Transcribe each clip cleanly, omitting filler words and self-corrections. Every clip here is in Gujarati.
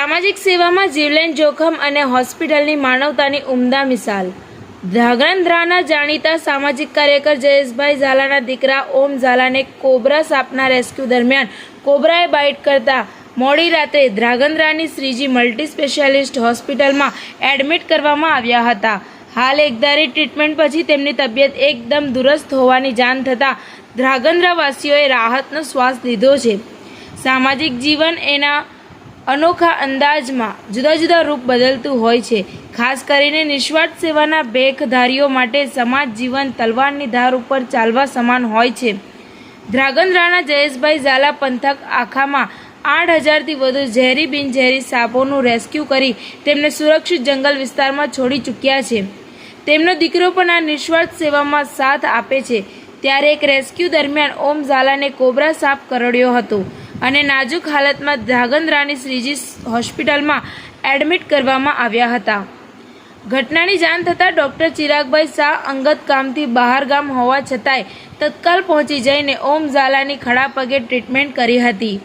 સામાજિક સેવામાં જીવલેણ જોખમ અને હોસ્પિટલની માનવતાની ઉમદા મિસાલ। ધ્રાંગધ્રાના જાણીતા સામાજિક કાર્યકર જયેશભાઈ ઝાલાના દીકરા ઓમ ઝાલાને કોબરા સાપના રેસ્ક્યુ દરમિયાન કોબરાએ બાઇટ કરતા મોડી રાત્રે ધ્રાંગધ્રાની શ્રીજી મલ્ટી સ્પેશિયાલિસ્ટ હોસ્પિટલમાં એડમિટ કરવામાં આવ્યા હતા। હાલ એકધારી ટ્રીટમેન્ટ પછી તેમની તબિયત એકદમ દુરસ્ત હોવાની જાણ થતાં ધ્રાંગધ્રાવાસીઓએ રાહતનો શ્વાસ લીધો છે। સામાજિક જીવન એના અનોખા અંદાજમાં જુદા જુદા રૂપ બદલતું હોય છે। ખાસ કરીને નિસ્વાર્થ સેવાના ભેખધારીઓ માટે સમાજ જીવન તલવારની ધાર ઉપર ચાલવા સમાન હોય છે। ધ્રાંગધ્રાના જયેશભાઈ ઝાલા પંથક આખામાં 8,000થી વધુ ઝેરી બિનઝેરી સાપોનું રેસ્ક્યુ કરી તેમને સુરક્ષિત જંગલ વિસ્તારમાં છોડી ચૂક્યા છે। તેમનો દીકરો પણ આ નિસ્વાર્થ સેવામાં સાથ આપે છે। ત્યારે એક રેસ્ક્યુ દરમિયાન ઓમ ઝાલાને કોબરા સાપ કરડ્યો હતો અને નાજુક હાલતમાં ધ્રાંગધ્રાની શ્રીજી હોસ્પિટલમાં એડમિટ કરવામાં આવ્યા હતા। ઘટનાની જાણ થતાં ડૉક્ટર ચિરાગભાઈ શાહ અંગત કામથી બહાર ગામ હોવા છતાંય તત્કાલ પહોંચી જઈને ઓમ ઝાલાની ખડા પગે ટ્રીટમેન્ટ કરી હતી।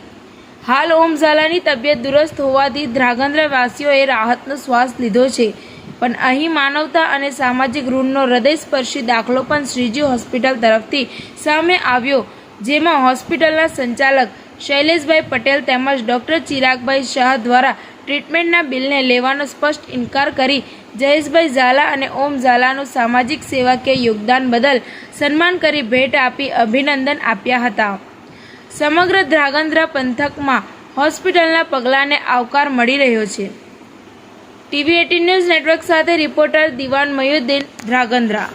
હાલ ઓમ ઝાલાની તબિયત દુરસ્ત હોવાથી ધ્રાંગધ્રાવાસીઓએ રાહતનો શ્વાસ લીધો છે। પણ અહીં માનવતા અને સામાજિક ઋણનો હૃદયસ્પર્શી દાખલો પણ શ્રીજી હોસ્પિટલ તરફથી સામે આવ્યો, જેમાં હોસ્પિટલના સંચાલક શૈલેષભાઈ પટેલ તેમજ ડૉક્ટર ચિરાગભાઈ શાહ દ્વારા ટ્રીટમેન્ટના બિલને લેવાનો સ્પષ્ટ ઇનકાર કરી જયેશભાઈ ઝાલા અને ઓમ ઝાલાનું સામાજિક સેવાકીય યોગદાન બદલ સન્માન કરી ભેટ આપી અભિનંદન આપ્યા હતા। સમગ્ર ધ્રાંગધ્રા પંથકમાં હોસ્પિટલના પગલાંને આવકાર મળી રહ્યો છે। TV18 ન્યૂઝ નેટવર્ક સાથે રિપોર્ટર દિવાન મયુદ્દીન, ધ્રાંગધ્રા।